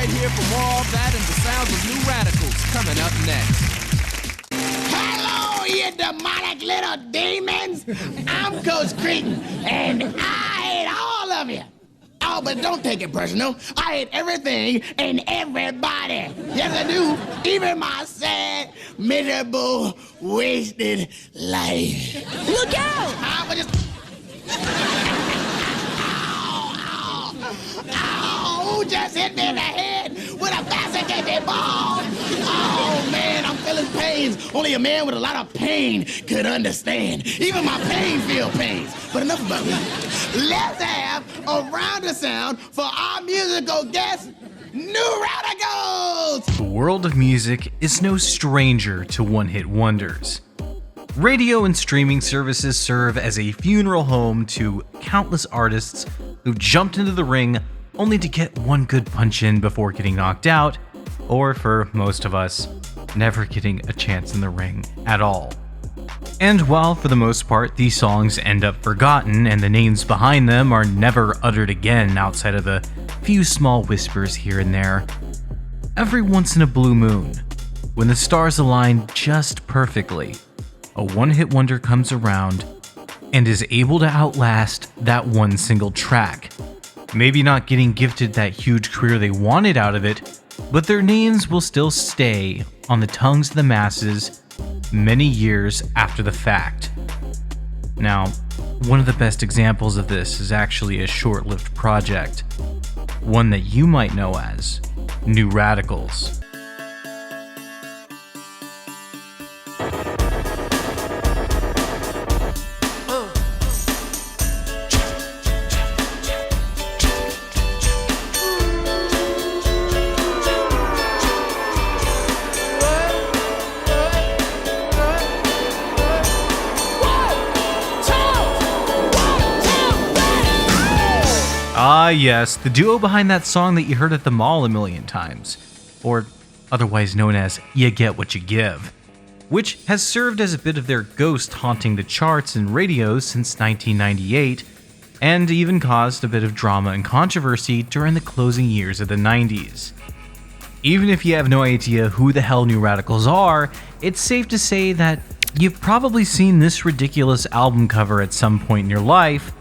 right here for more of that and the sounds of New Radicals coming up next. Hello, you demonic little demons! I'm Coach Cretin, and I hate all of you. Oh, but don't take it personal. I hate everything and everybody. Yes, I do. Even my sad, miserable, wasted life. Look out! Ow, who just hit me in the head with a basket ball? Oh, man, I'm feeling pains. Only a man with a lot of pain could understand. Even my pain feel pains. But enough about me. Let's have a round of sound for our musical guest, New Radicals! The world of music is no stranger to one-hit wonders. Radio and streaming services serve as a funeral home to countless artists who jumped into the ring only to get one good punch in before getting knocked out, or for most of us, never getting a chance in the ring at all. And while for the most part these songs end up forgotten and the names behind them are never uttered again outside of a few small whispers here and there, every once in a blue moon, when the stars align just perfectly, a one-hit wonder comes around and is able to outlast that one single track. Maybe not getting gifted that huge career they wanted out of it, but their names will still stay on the tongues of the masses many years after the fact. Now, one of the best examples of this is actually a short-lived project, one that you might know as New Radicals. Ah yes, the duo behind that song that you heard at the mall a million times, or otherwise known as You Get What You Give, which has served as a bit of their ghost haunting the charts and radios since 1998, and even caused a bit of drama and controversy during the closing years of the 90s. Even if you have no idea who the hell New Radicals are, it's safe to say that you've probably seen this ridiculous album cover at some point in your life,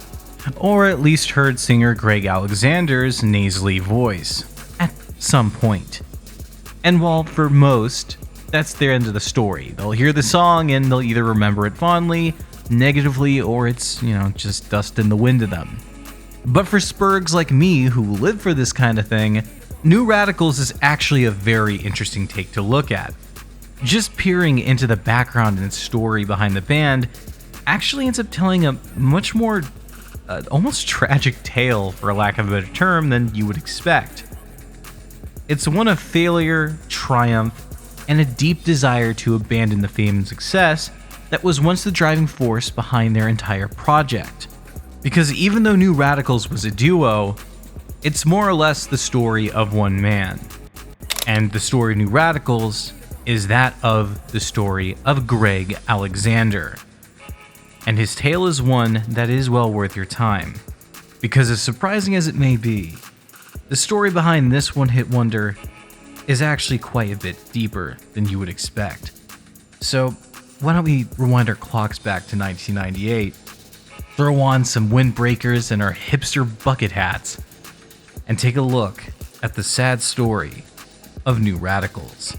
or at least heard singer Greg Alexander's nasally voice at some point. And while for most, that's their end of the story. They'll hear the song and they'll either remember it fondly, negatively, or it's, just dust in the wind to them. But for spurgs like me who live for this kind of thing, New Radicals is actually a very interesting take to look at. Just peering into the background and story behind the band actually ends up telling a much more almost tragic tale, for lack of a better term, than you would expect. It's one of failure, triumph, and a deep desire to abandon the fame and success that was once the driving force behind their entire project. Because even though New Radicals was a duo, it's more or less the story of one man. And the story of New Radicals is that of the story of Greg Alexander. And his tale is one that is well worth your time. Because as surprising as it may be, the story behind this one-hit wonder is actually quite a bit deeper than you would expect. So why don't we rewind our clocks back to 1998, throw on some windbreakers and our hipster bucket hats, and take a look at the sad story of New Radicals.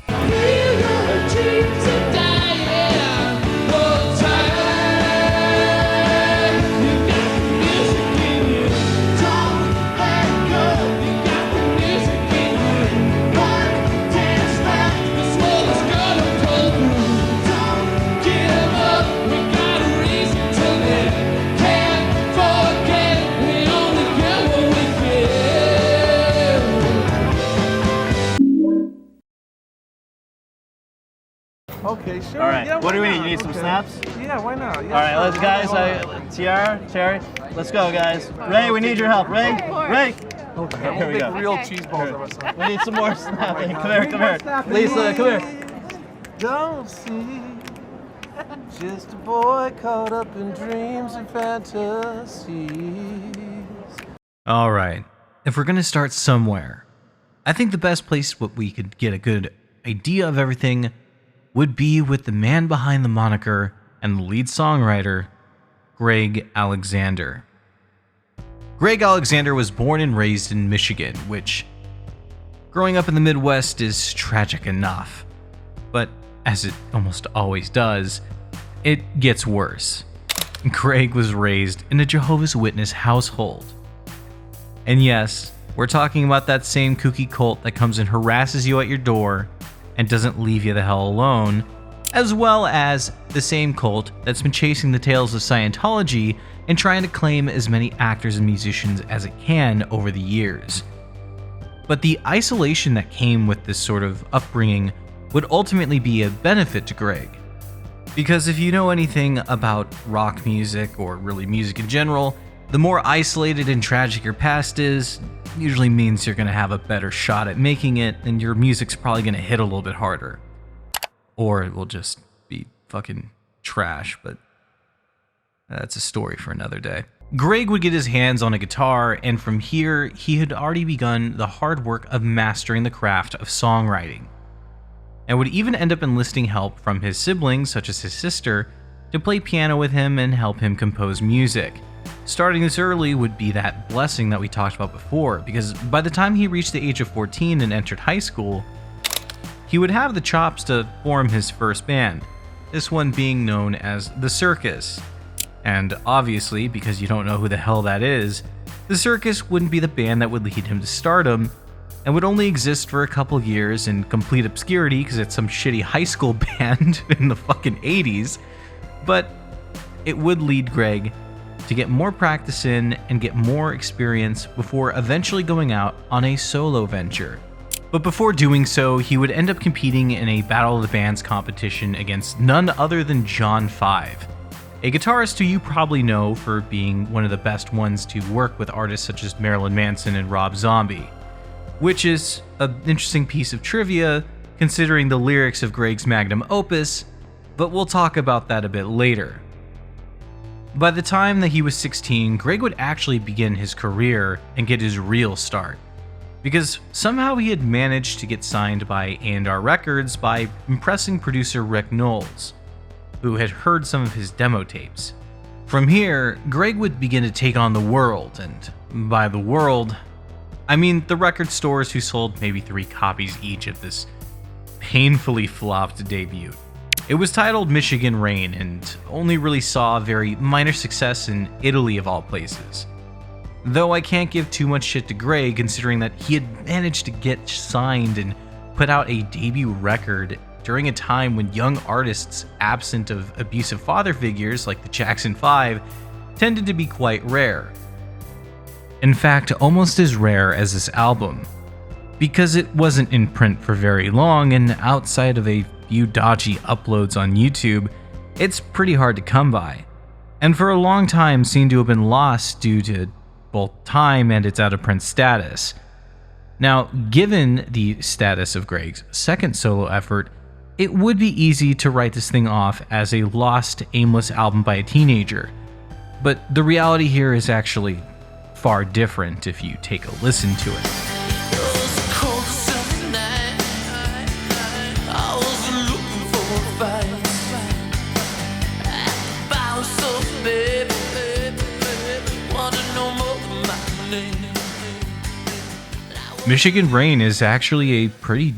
Okay, sure. All right. Yeah, What do we need? not? You need some Okay. snaps? Yeah, why not? Yeah, All right, sure. let's guys. Tiara, Cherry, let's go, guys. Ray, we need your help. Ray, Ray. Okay, Here we'll we make go. real cheese balls of ourselves. We need some more snapping. Come here, come here. Snapping. Lisa, come here. Don't see, just a boy caught up in dreams and fantasies. Alright, if we're gonna start somewhere, I think the best place what we could get a good idea of everything would be with the man behind the moniker and the lead songwriter, Gregg Alexander. Gregg Alexander was born and raised in Michigan, which, growing up in the Midwest, is tragic enough. But as it almost always does, it gets worse. Gregg was raised in a Jehovah's Witness household. And yes, we're talking about that same kooky cult that comes and harasses you at your door and doesn't leave you the hell alone, as well as the same cult that's been chasing the tails of Scientology and trying to claim as many actors and musicians as it can over the years. But the isolation that came with this sort of upbringing would ultimately be a benefit to Gregg. Because if you know anything about rock music, or really music in general, the more isolated and tragic your past is, usually means you're going to have a better shot at making it, and your music's probably going to hit a little bit harder. Or it will just be fucking trash, but that's a story for another day. Gregg would get his hands on a guitar, and from here, he had already begun the hard work of mastering the craft of songwriting, and would even end up enlisting help from his siblings, such as his sister, to play piano with him and help him compose music. Starting this early would be that blessing that we talked about before, because by the time he reached the age of 14 and entered high school, he would have the chops to form his first band, this one being known as The Circus. And obviously, because you don't know who the hell that is, The Circus wouldn't be the band that would lead him to stardom, and would only exist for a couple years in complete obscurity because it's some shitty high school band in the fucking 80s, but it would lead Gregg to get more practice in and get more experience before eventually going out on a solo venture. But before doing so, he would end up competing in a Battle of the Bands competition against none other than John 5, a guitarist who you probably know for being one of the best ones to work with artists such as Marilyn Manson and Rob Zombie, which is an interesting piece of trivia considering the lyrics of Gregg's magnum opus, but we'll talk about that a bit later. By the time that he was 16, Gregg would actually begin his career and get his real start, because somehow he had managed to get signed by A&R Records by impressing producer Rick Knowles, who had heard some of his demo tapes. From here, Gregg would begin to take on the world, and by the world, I mean the record stores who sold maybe 3 copies each of this painfully flopped debut. It was titled Michigan Rain and only really saw a very minor success in Italy of all places. Though I can't give too much shit to Gregg considering that he had managed to get signed and put out a debut record during a time when young artists absent of abusive father figures like the Jackson 5 tended to be quite rare. In fact, almost as rare as this album, because it wasn't in print for very long, and outside of a few dodgy uploads on YouTube, it's pretty hard to come by, and for a long time seemed to have been lost due to both time and its out-of-print status. Now, given the status of Gregg's second solo effort, it would be easy to write this thing off as a lost, aimless album by a teenager, but the reality here is actually far different if you take a listen to it. Michigan Rain is actually a pretty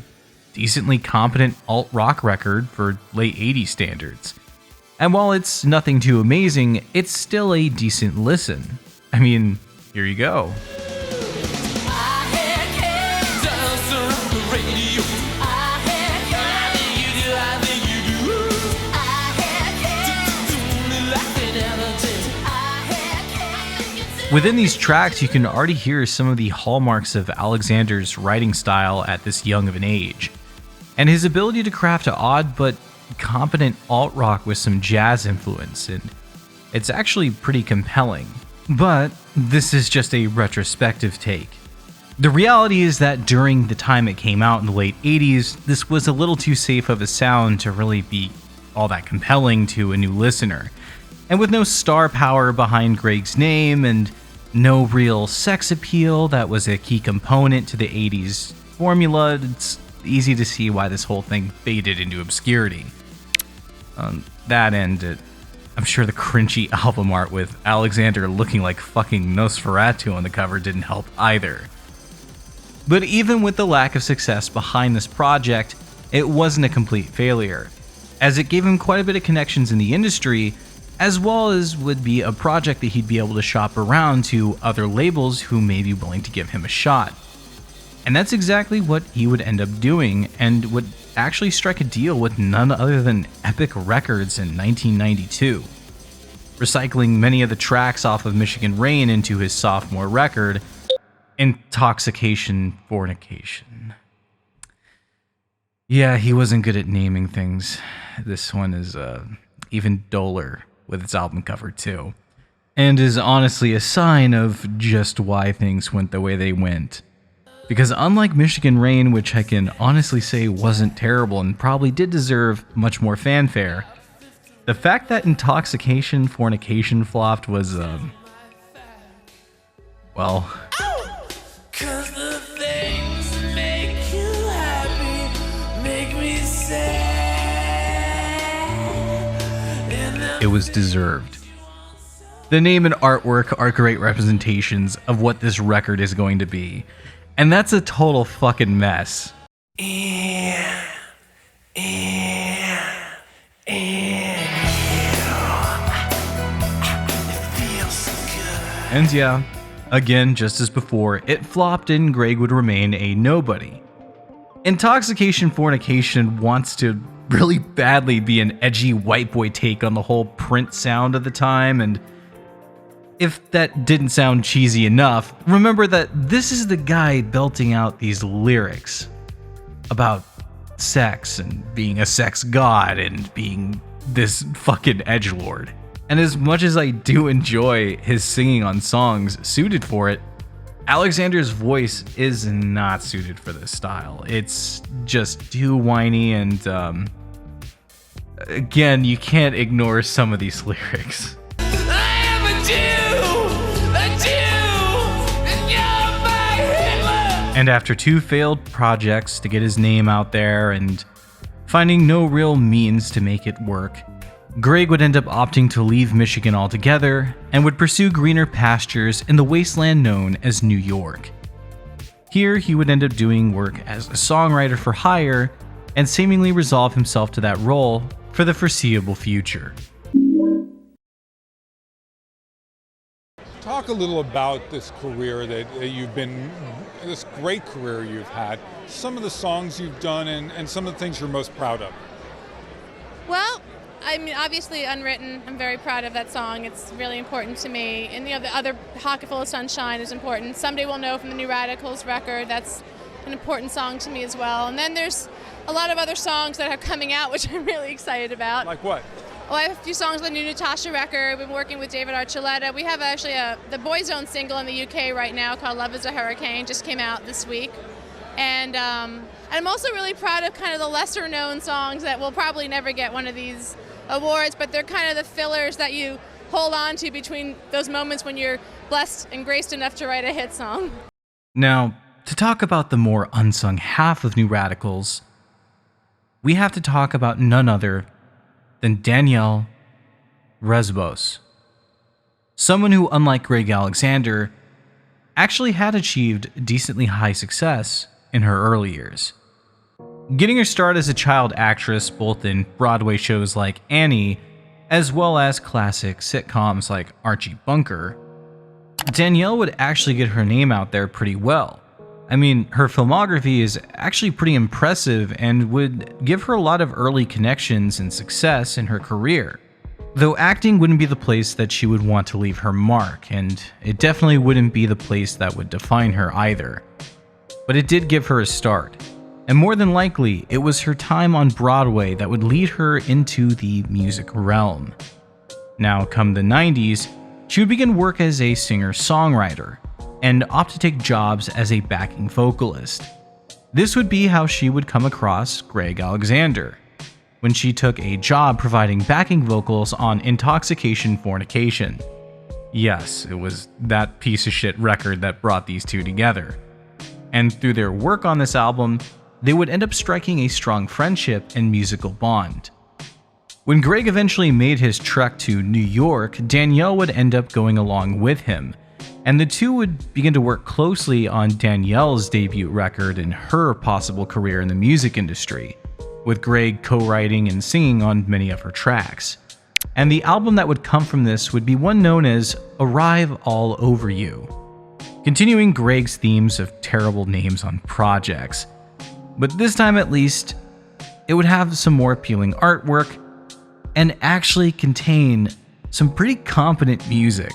decently competent alt-rock record for late 80s standards. And while it's nothing too amazing, it's still a decent listen. I mean, here you go. Within these tracks, you can already hear some of the hallmarks of Alexander's writing style at this young of an age, and his ability to craft an odd but competent alt-rock with some jazz influence, and it's actually pretty compelling. But this is just a retrospective take. The reality is that during the time it came out in the late 80s, this was a little too safe of a sound to really be all that compelling to a new listener. And with no star power behind Gregg's name and no real sex appeal that was a key component to the 80s formula, it's easy to see why this whole thing faded into obscurity. On that end, I'm sure the cringy album art with Alexander looking like fucking Nosferatu on the cover didn't help either. But even with the lack of success behind this project, it wasn't a complete failure, as it gave him quite a bit of connections in the industry, as well as would be a project that he'd be able to shop around to other labels who may be willing to give him a shot. And that's exactly what he would end up doing, and would actually strike a deal with none other than Epic Records in 1992, recycling many of the tracks off of Michigan Rain into his sophomore record, Intoxication Fornication. Yeah, he wasn't good at naming things. This one is even duller with its album cover too, and is honestly a sign of just why things went the way they went. Because unlike Michigan Rain, which I can honestly say wasn't terrible and probably did deserve much more fanfare, the fact that Intoxication Fornication flopped was, well... Cause the things that make you happy make me sad. It was deserved. The name and artwork are great representations of what this record is going to be. And that's a total fucking mess. And yeah, again, just as before, it flopped and Gregg would remain a nobody. Intoxication Fornication wants to really badly be an edgy white boy take on the whole Prince sound of the time, and if that didn't sound cheesy enough, remember that this is the guy belting out these lyrics about sex and being a sex god and being this fucking edgelord. And as much as I do enjoy his singing on songs suited for it, Alexander's voice is not suited for this style. It's just too whiny, and again, you can't ignore some of these lyrics. And after 2 failed projects to get his name out there and finding no real means to make it work, Gregg would end up opting to leave Michigan altogether and would pursue greener pastures in the wasteland known as New York. Here, he would end up doing work as a songwriter for hire and seemingly resolve himself to that role for the foreseeable future. Talk a little about this career that you've been, this great career you've had, some of the songs you've done and some of the things you're most proud of. Well, I mean, obviously Unwritten, I'm very proud of that song. It's really important to me. And the other, Pocket Full of Sunshine is important. Someday We'll Know from the New Radicals record, that's an important song to me as well. And then there's a lot of other songs that are coming out, which I'm really excited about. Like what? Well, I have a few songs on the new Natasha record. I've been working with David Archuleta. We have actually the Boyzone single in the UK right now called Love is a Hurricane, just came out this week. And I'm also really proud of kind of the lesser known songs that will probably never get one of these awards, but they're kind of the fillers that you hold on to between those moments when you're blessed and graced enough to write a hit song. Now, to talk about the more unsung half of New Radicals, we have to talk about none other than Danielle BRISEBOIS. Someone who, unlike Gregg Alexander, actually had achieved decently high success in her early years. Getting her start as a child actress both in Broadway shows like Annie, as well as classic sitcoms like Archie Bunker, Danielle would actually get her name out there pretty well. I mean, her filmography is actually pretty impressive and would give her a lot of early connections and success in her career. Though acting wouldn't be the place that she would want to leave her mark, and it definitely wouldn't be the place that would define her either. But it did give her a start, and more than likely, it was her time on Broadway that would lead her into the music realm. Now, come the 90s, she would begin work as a singer-songwriter, and opt to take jobs as a backing vocalist. This would be how she would come across Gregg Alexander, when she took a job providing backing vocals on Intoxication Fornication. Yes, it was that piece of shit record that brought these two together. and through their work on this album, they would end up striking a strong friendship and musical bond. When Gregg eventually made his trek to New York, Danielle would end up going along with him, and the two would begin to work closely on Danielle's debut record and her possible career in the music industry, with Gregg co-writing and singing on many of her tracks. And the album that would come from this would be one known as Arrive All Over You, continuing Gregg's themes of terrible names on projects. But this time at least, it would have some more appealing artwork and actually contain some pretty competent music.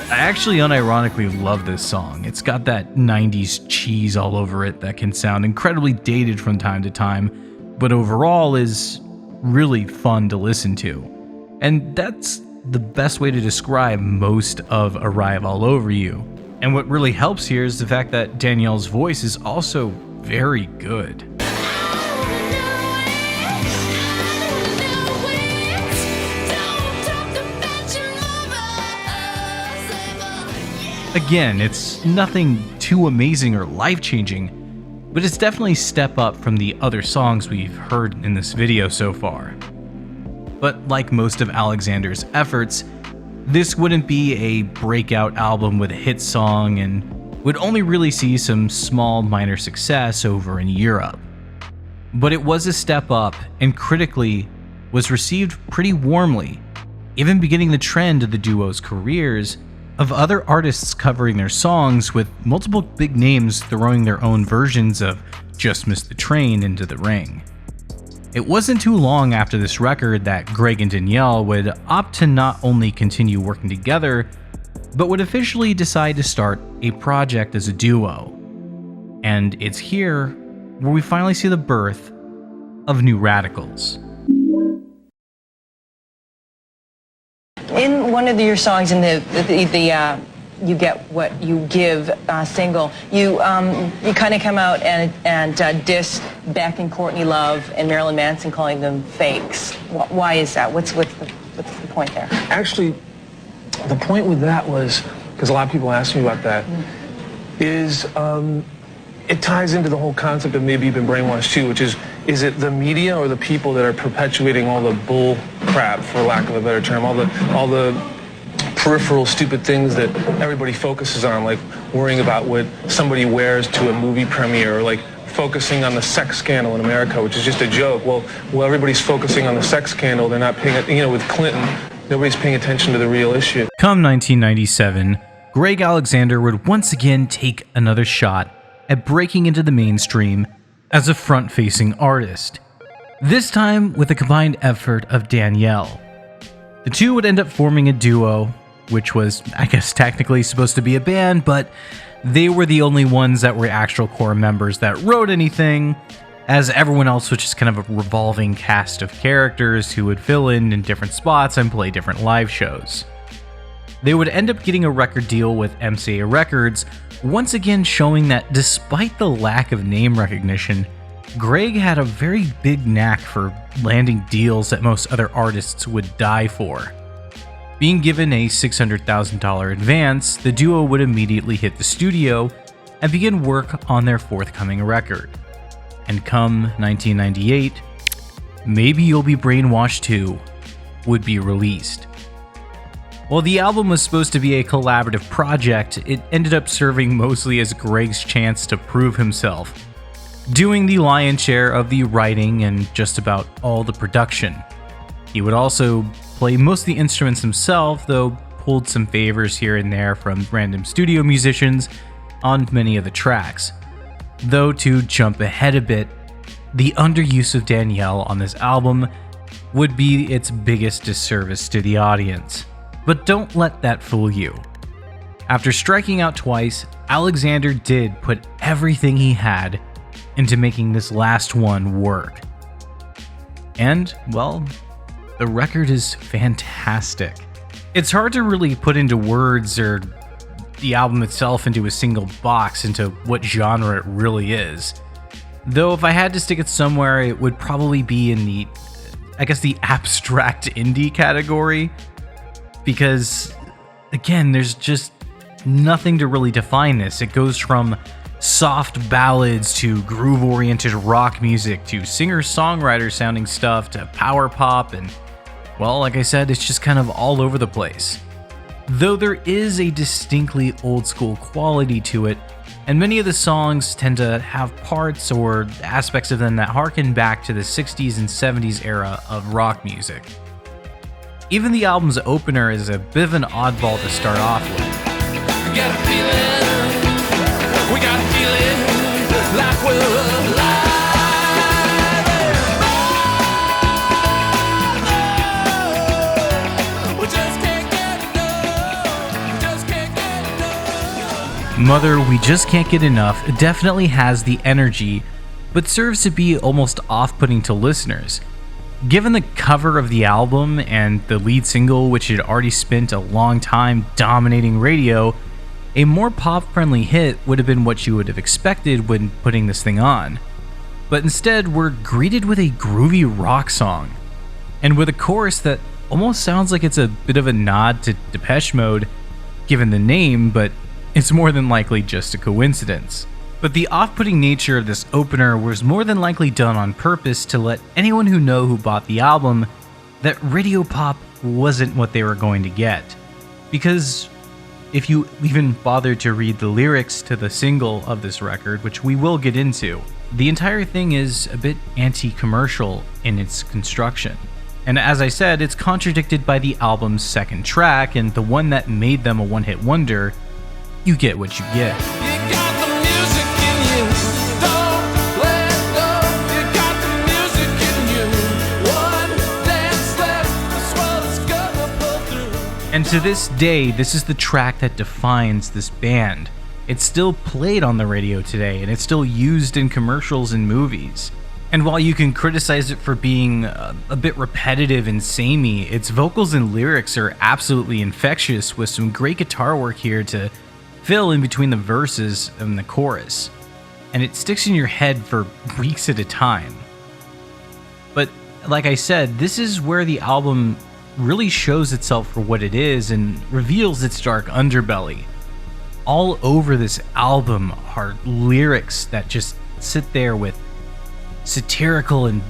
I actually unironically love this song. It's got that 90s cheese all over it that can sound incredibly dated from time to time, but overall is really fun to listen to. And that's the best way to describe most of Arrive All Over You. And what really helps here is the fact that Danielle's voice is also very good. Again, it's nothing too amazing or life-changing, but it's definitely a step up from the other songs we've heard in this video so far. But like most of Alexander's efforts, this wouldn't be a breakout album with a hit song and would only really see some small minor success over in Europe. But it was a step up and critically was received pretty warmly, even beginning the trend of the duo's careers of other artists covering their songs with multiple big names throwing their own versions of Just Missed the Train into the ring. It wasn't too long after this record that Gregg and Danielle would opt to not only continue working together, but would officially decide to start a project as a duo. And it's here where we finally see the birth of New Radicals. In one of your songs, in the You Get What You Give single, you kind of come out and diss Beck and Courtney Love and Marilyn Manson, calling them fakes. Why is that? What's the point there? Actually, the point with that was, because a lot of people ask me about that, is it ties into the whole concept of maybe you've been brainwashed too, which is it the media or the people that are perpetuating all the bull crap, for lack of a better term, all the peripheral stupid things that everybody focuses on, like worrying about what somebody wears to a movie premiere, or like focusing on the sex scandal in America, which is just a joke. Well, everybody's focusing on the sex scandal, they're not paying, with Clinton, nobody's paying attention to the real issue. Come 1997, Gregg Alexander would once again take another shot at breaking into the mainstream as a front-facing artist, this time with a combined effort of Danielle. The two would end up forming a duo, which was, I guess, technically supposed to be a band, but they were the only ones that were actual core members that wrote anything, as everyone else was just kind of a revolving cast of characters who would fill in different spots and play different live shows. They would end up getting a record deal with MCA Records, once again showing that despite the lack of name recognition, Gregg had a very big knack for landing deals that most other artists would die for. Being given a $600,000 advance, the duo would immediately hit the studio and begin work on their forthcoming record. And come 1998, Maybe You'll Be Brainwashed Too would be released. While the album was supposed to be a collaborative project, it ended up serving mostly as Gregg's chance to prove himself, doing the lion's share of the writing and just about all the production. He would also play most of the instruments himself, though pulled some favors here and there from random studio musicians on many of the tracks. Though, to jump ahead a bit, the underuse of Danielle on this album would be its biggest disservice to the audience. But don't let that fool you. After striking out twice, Alexander did put everything he had into making this last one work. And, well, the record is fantastic. It's hard to really put into words or the album itself into a single box into what genre it really is. Though if I had to stick it somewhere, it would probably be in the I guess, the abstract indie category, because, again, there's just nothing to really define this. It goes from soft ballads to groove-oriented rock music to singer-songwriter sounding stuff to power pop, and, well, like I said, it's just kind of all over the place. Though there is a distinctly old-school quality to it, and many of the songs tend to have parts or aspects of them that harken back to the 60s and 70s era of rock music. Even the album's opener is a bit of an oddball to start off with. We got a feeling like we're alive. We just can't get enough. Mother, We Just Can't Get Enough definitely has the energy, but serves to be almost off-putting to listeners. Given the cover of the album and the lead single, which had already spent a long time dominating radio, a more pop-friendly hit would have been what you would have expected when putting this thing on. But instead, we're greeted with a groovy rock song, and with a chorus that almost sounds like it's a bit of a nod to Depeche Mode, given the name, but it's more than likely just a coincidence. But the off-putting nature of this opener was more than likely done on purpose to let anyone who bought the album that radio pop wasn't what they were going to get. Because if you even bother to read the lyrics to the single of this record, which we will get into, the entire thing is a bit anti-commercial in its construction. And as I said, it's contradicted by the album's second track, and the one that made them a one-hit wonder, You Get What You Get. You got the music in you, don't let go. You got the music in you, one dance left, this world is gonna pull through. And to this day, this is the track that defines this band. It's still played on the radio today, and it's still used in commercials and movies. And while you can criticize it for being a bit repetitive and samey, its vocals and lyrics are absolutely infectious, with some great guitar work here to fill in between the verses and the chorus. And it sticks in your head for weeks at a time. But like I said, this is where the album really shows itself for what it is and reveals its dark underbelly. All over this album are lyrics that just sit there with satirical and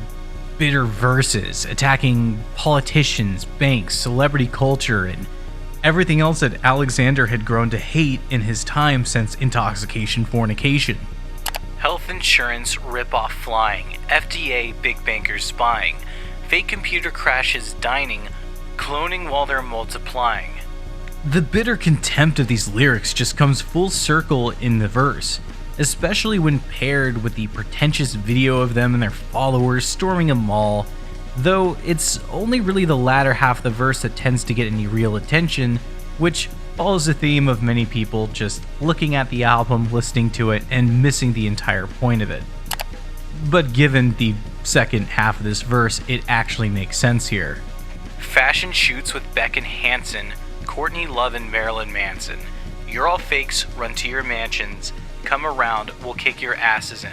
bitter verses, attacking politicians, banks, celebrity culture, and everything else that Alexander had grown to hate in his time since Intoxication Fornication. Health insurance rip-off flying, FDA big bankers spying, fake computer crashes dining, cloning while they're multiplying. The bitter contempt of these lyrics just comes full circle in the verse, especially when paired with the pretentious video of them and their followers storming a mall, though it's only really the latter half of the verse that tends to get any real attention, which follows the theme of many people just looking at the album, listening to it, and missing the entire point of it. But given the second half of this verse, it actually makes sense here. Fashion shoots with Beck and Hanson, Courtney Love and Marilyn Manson. You're all fakes, run to your mansions. Come around, we'll kick your asses in.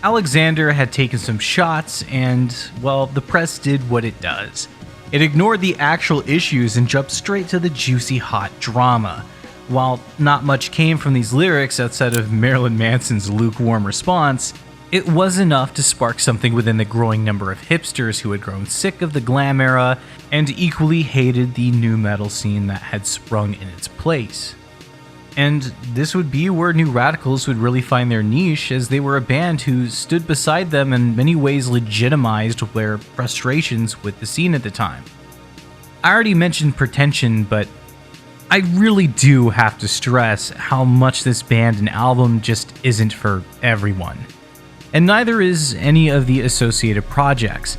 Alexander had taken some shots, and, well, the press did what it does. It ignored the actual issues and jumped straight to the juicy hot drama. While not much came from these lyrics outside of Marilyn Manson's lukewarm response, it was enough to spark something within the growing number of hipsters who had grown sick of the glam era and equally hated the nu metal scene that had sprung in its place. And this would be where New Radicals would really find their niche, as they were a band who stood beside them and in many ways legitimized their frustrations with the scene at the time. I already mentioned pretension, but I really do have to stress how much this band and album just isn't for everyone. And neither is any of the associated projects.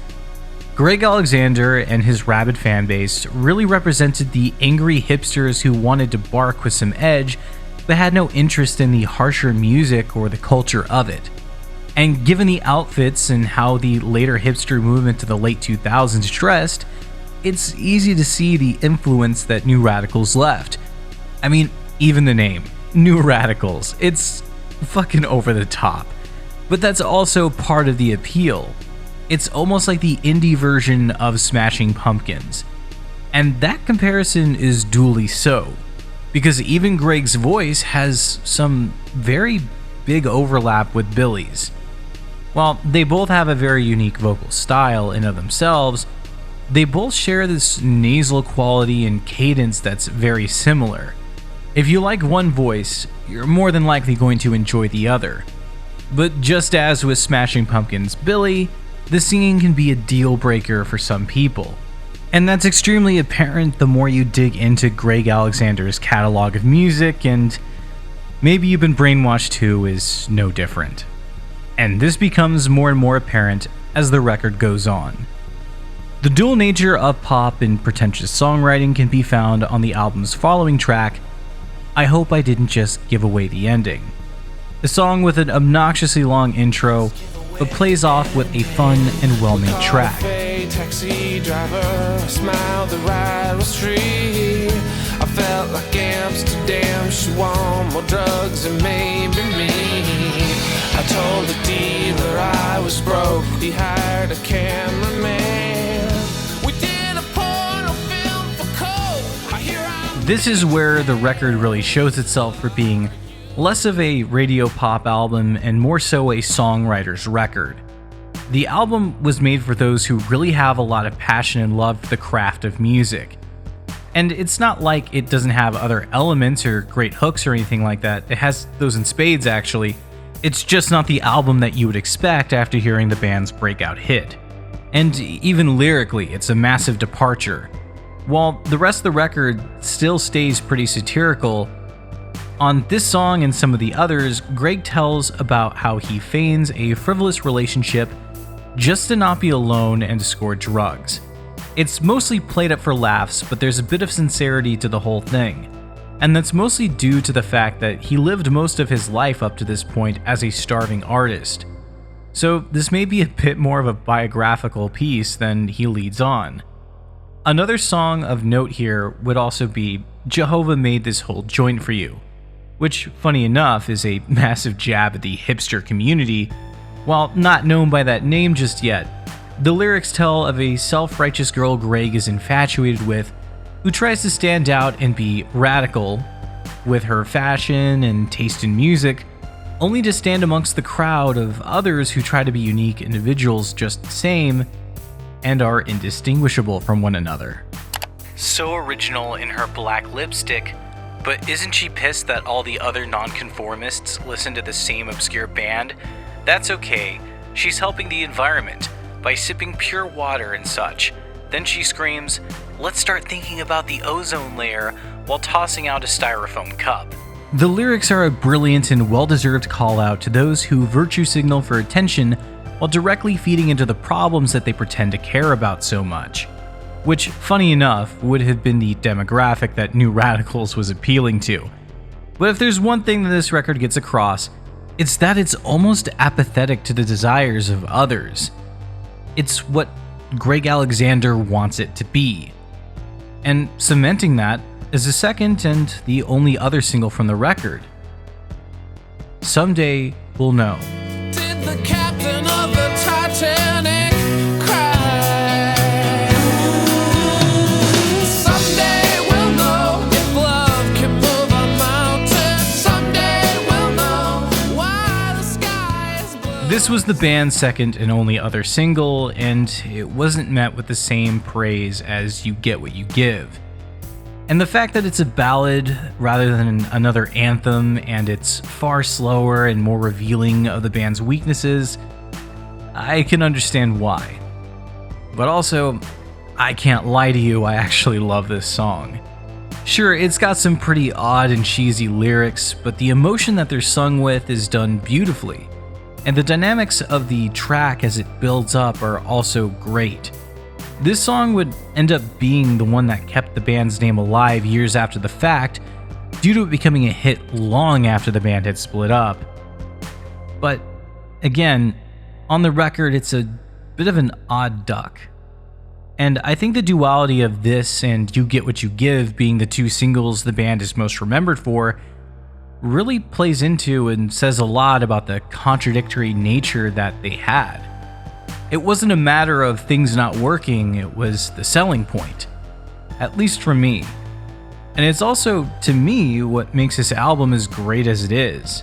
Gregg Alexander and his rabid fanbase really represented the angry hipsters who wanted to bark with some edge, but had no interest in the harsher music or the culture of it. And given the outfits and how the later hipster movement to the late 2000s dressed, it's easy to see the influence that New Radicals left. I mean, even the name, New Radicals, it's fucking over the top. But that's also part of the appeal. It's almost like the indie version of Smashing Pumpkins. And that comparison is duly so, because even Gregg's voice has some very big overlap with Billy's. While they both have a very unique vocal style in of themselves, they both share this nasal quality and cadence that's very similar. If you like one voice, you're more than likely going to enjoy the other. But just as with Smashing Pumpkins' Billy, the singing can be a deal breaker for some people. And that's extremely apparent the more you dig into Gregg Alexander's catalog of music, and Maybe You've Been Brainwashed 2 is no different. And this becomes more and more apparent as the record goes on. The dual nature of pop and pretentious songwriting can be found on the album's following track, I Hope I Didn't Just Give Away the Ending. A song with an obnoxiously long intro, but plays off with a fun and well-made track. Taxi driver smiled, the ride was free. I felt like Amsterdam, she wanted more drugs and maybe me. I told the dealer I was broke, he hired a cameraman. We did a porno film for coke. This is where the record really shows itself for being less of a radio pop album and more so a songwriter's record. The album was made for those who really have a lot of passion and love for the craft of music. And it's not like it doesn't have other elements or great hooks or anything like that. It has those in spades, actually. It's just not the album that you would expect after hearing the band's breakout hit. And even lyrically, it's a massive departure. While the rest of the record still stays pretty satirical, on this song and some of the others, Gregg tells about how he feigns a frivolous relationship just to not be alone and to score drugs. It's mostly played up for laughs, but there's a bit of sincerity to the whole thing. And that's mostly due to the fact that he lived most of his life up to this point as a starving artist. So this may be a bit more of a biographical piece than he leads on. Another song of note here would also be Jehovah Made This Whole Joint For You, which, funny enough, is a massive jab at the hipster community. While not known by that name just yet, the lyrics tell of a self-righteous girl Gregg is infatuated with, who tries to stand out and be radical with her fashion and taste in music, only to stand amongst the crowd of others who try to be unique individuals just the same and are indistinguishable from one another. So original in her black lipstick, but isn't she pissed that all the other nonconformists listen to the same obscure band? That's okay, she's helping the environment by sipping pure water and such. Then she screams, let's start thinking about the ozone layer while tossing out a styrofoam cup. The lyrics are a brilliant and well-deserved call-out to those who virtue signal for attention while directly feeding into the problems that they pretend to care about so much. Which, funny enough, would have been the demographic that New Radicals was appealing to. But if there's one thing that this record gets across, it's that it's almost apathetic to the desires of others. It's what Gregg Alexander wants it to be. And cementing that is the second and the only other single from the record. Someday We'll Know. Did the captain of the Titanic cry? Someday we'll know if love can move a mountain. Someday we'll know why the sky is blue. This was the band's second and only other single, and it wasn't met with the same praise as You Get What You Give. And the fact that it's a ballad rather than another anthem, and it's far slower and more revealing of the band's weaknesses, I can understand why. But also, I can't lie to you, I actually love this song. Sure, it's got some pretty odd and cheesy lyrics, but the emotion that they're sung with is done beautifully. And the dynamics of the track as it builds up are also great. This song would end up being the one that kept the band's name alive years after the fact, due to it becoming a hit long after the band had split up. But again, on the record, it's a bit of an odd duck. And I think the duality of this and You Get What You Give being the two singles the band is most remembered for really plays into and says a lot about the contradictory nature that they had. It wasn't a matter of things not working, it was the selling point. At least for me. And it's also, to me, what makes this album as great as it is.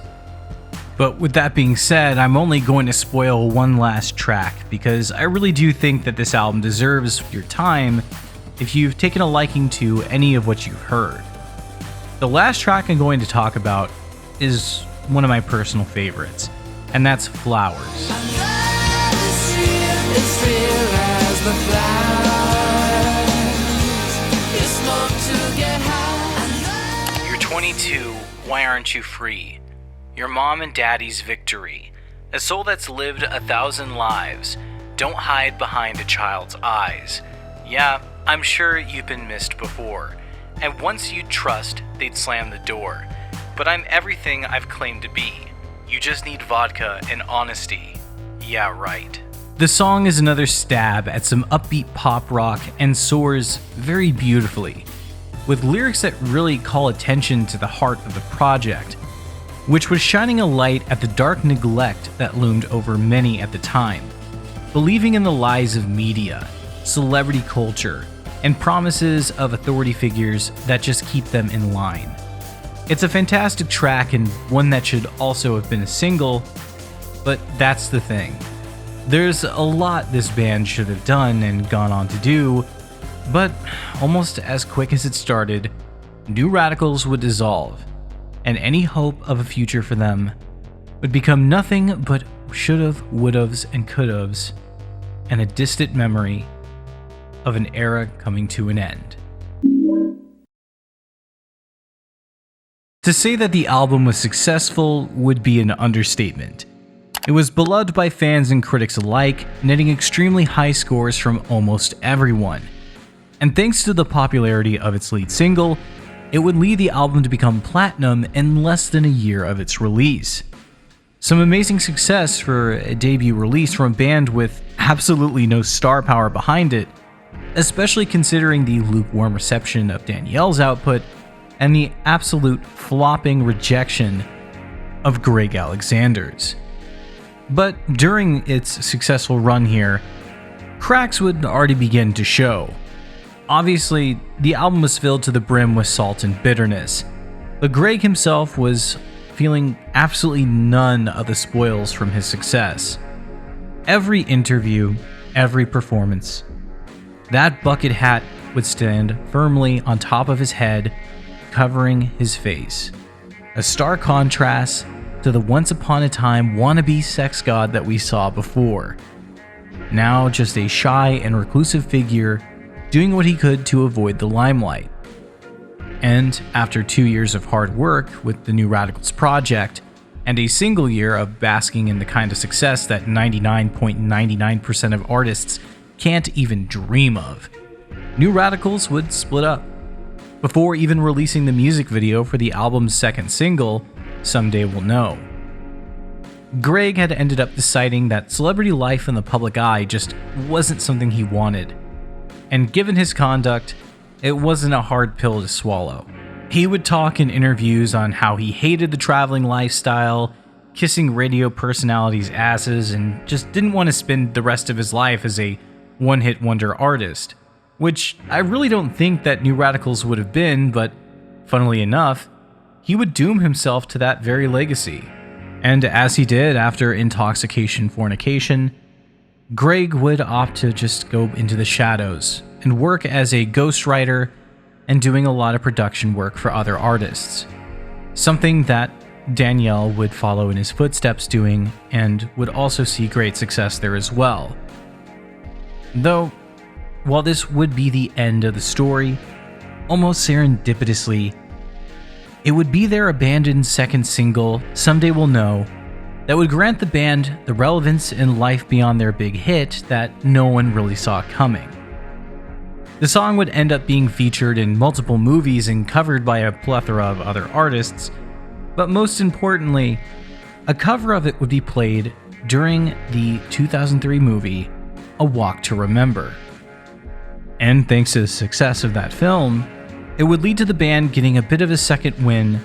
But with that being said, I'm only going to spoil one last track, because I really do think that this album deserves your time if you've taken a liking to any of what you've heard. The last track I'm going to talk about is one of my personal favorites, and that's Flowers. You're 22, why aren't you free? Your mom and daddy's victory. A soul that's lived 1,000 lives. Don't hide behind a child's eyes. Yeah, I'm sure you've been missed before. And once you'd trust, they'd slam the door. But I'm everything I've claimed to be. You just need vodka and honesty. Yeah, right. The song is another stab at some upbeat pop rock and soars very beautifully, with lyrics that really call attention to the heart of the project, which was shining a light at the dark neglect that loomed over many at the time, believing in the lies of media, celebrity culture, and promises of authority figures that just keep them in line. It's a fantastic track and one that should also have been a single, but that's the thing. There's a lot this band should have done and gone on to do, but almost as quick as it started, New Radicals would dissolve, and any hope of a future for them would become nothing but should've, would'ves, and could'ves, and a distant memory of an era coming to an end. To say that the album was successful would be an understatement. It was beloved by fans and critics alike, netting extremely high scores from almost everyone. And thanks to the popularity of its lead single, it would lead the album to become platinum in less than a year of its release. Some amazing success for a debut release from a band with absolutely no star power behind it, especially considering the lukewarm reception of Danielle's output and the absolute flopping rejection of Greg Alexander's. But during its successful run here, cracks would already begin to show. Obviously, the album was filled to the brim with salt and bitterness, but Greg himself was feeling absolutely none of the spoils from his success. Every interview, every performance, that bucket hat would stand firmly on top of his head, covering his face. A stark contrast to the once-upon-a-time wannabe sex god that we saw before. Now just a shy and reclusive figure doing what he could to avoid the limelight. And after 2 years of hard work with the New Radicals project, and a single year of basking in the kind of success that 99.99% of artists can't even dream of, New Radicals would split up. Before even releasing the music video for the album's second single, Someday We'll Know. Greg had ended up deciding that celebrity life in the public eye just wasn't something he wanted. And given his conduct, it wasn't a hard pill to swallow. He would talk in interviews on how he hated the traveling lifestyle, kissing radio personalities' asses, and just didn't want to spend the rest of his life as a one-hit wonder artist. Which I really don't think that New Radicals would have been, but funnily enough, he would doom himself to that very legacy. And as he did after Intoxication Fornication, Greg would opt to just go into the shadows and work as a ghostwriter and doing a lot of production work for other artists. Something that Danielle would follow in his footsteps doing and would also see great success there as well. Though, while this would be the end of the story, almost serendipitously, it would be their abandoned second single, Someday We'll Know, that would grant the band the relevance in life beyond their big hit that no one really saw coming. The song would end up being featured in multiple movies and covered by a plethora of other artists, but most importantly, a cover of it would be played during the 2003 movie, A Walk to Remember. And thanks to the success of that film, it would lead to the band getting a bit of a second win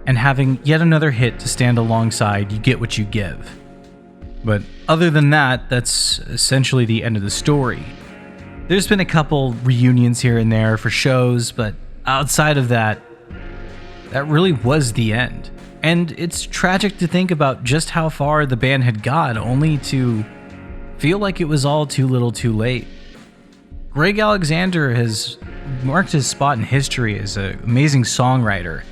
and having yet another hit to stand alongside You Get What You Give. But other than that, that's essentially the end of the story. There's been a couple reunions here and there for shows, but outside of that, that really was the end. And it's tragic to think about just how far the band had got, only to feel like it was all too little too late. Gregg Alexander has marked his spot in history as an amazing songwriter,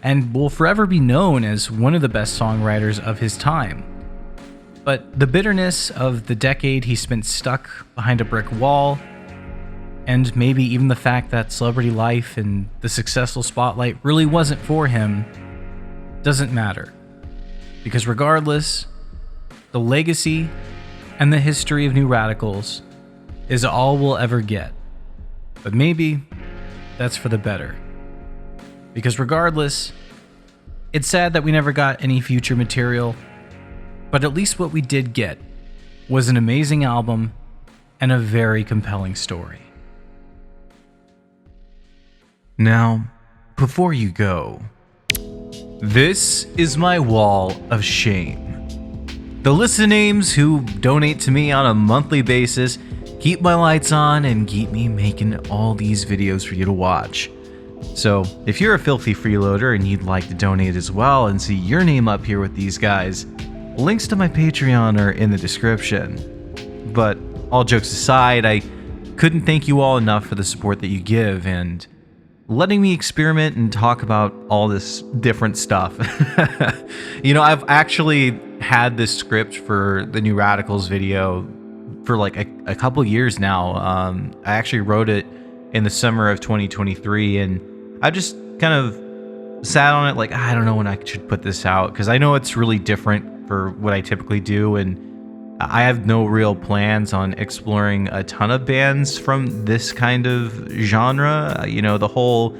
and will forever be known as one of the best songwriters of his time. But the bitterness of the decade he spent stuck behind a brick wall, and maybe even the fact that celebrity life and the successful spotlight really wasn't for him, doesn't matter. Because regardless, the legacy and the history of New Radicals is all we'll ever get. But maybe that's for the better. Because regardless, it's sad that we never got any future material, but at least what we did get was an amazing album and a very compelling story. Now, before you go, this is my wall of shame. The list of names who donate to me on a monthly basis, keep my lights on, and keep me making all these videos for you to watch. So, if you're a filthy freeloader and you'd like to donate as well and see your name up here with these guys, links to my Patreon are in the description. But all jokes aside, I couldn't thank you all enough for the support that you give and letting me experiment and talk about all this different stuff. I've actually had this script for the New Radicals video for like a couple years now. I actually wrote it in the summer of 2023, and I just kind of sat on it like, I don't know when I should put this out, because I know it's really different for what I typically do, and I have no real plans on exploring a ton of bands from this kind of genre. The whole,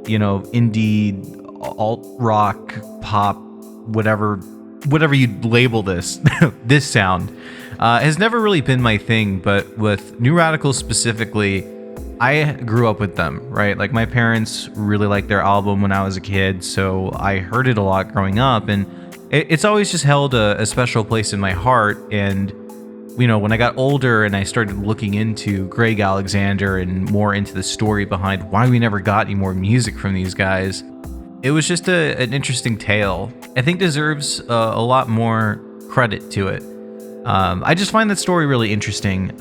indie, alt rock, pop, whatever you label this, this sound, has never really been my thing. But with New Radicals specifically, I grew up with them, right? Like, my parents really liked their album when I was a kid, so I heard it a lot growing up, and it's always just held a special place in my heart. And, when I got older and I started looking into Gregg Alexander and more into the story behind why we never got any more music from these guys, it was just an interesting tale. I think deserves a lot more credit to it. I just find that story really interesting,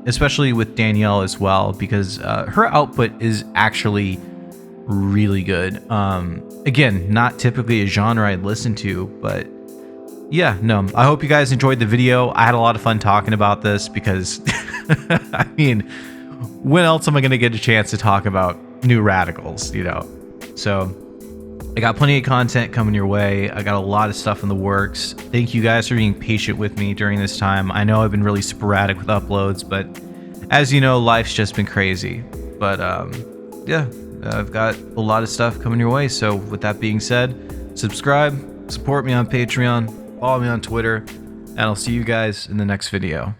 especially with Danielle as well, because her output is actually really good. Again, not typically a genre I'd listen to, but yeah, no, I hope you guys enjoyed the video. I had a lot of fun talking about this because, I mean, when else am I going to get a chance to talk about New Radicals, So, I got plenty of content coming your way. I got a lot of stuff in the works. Thank you guys for being patient with me during this time. I know I've been really sporadic with uploads, but as you know, life's just been crazy. But, yeah. I've got a lot of stuff coming your way. So with that being said, subscribe, support me on Patreon, follow me on Twitter, and I'll see you guys in the next video.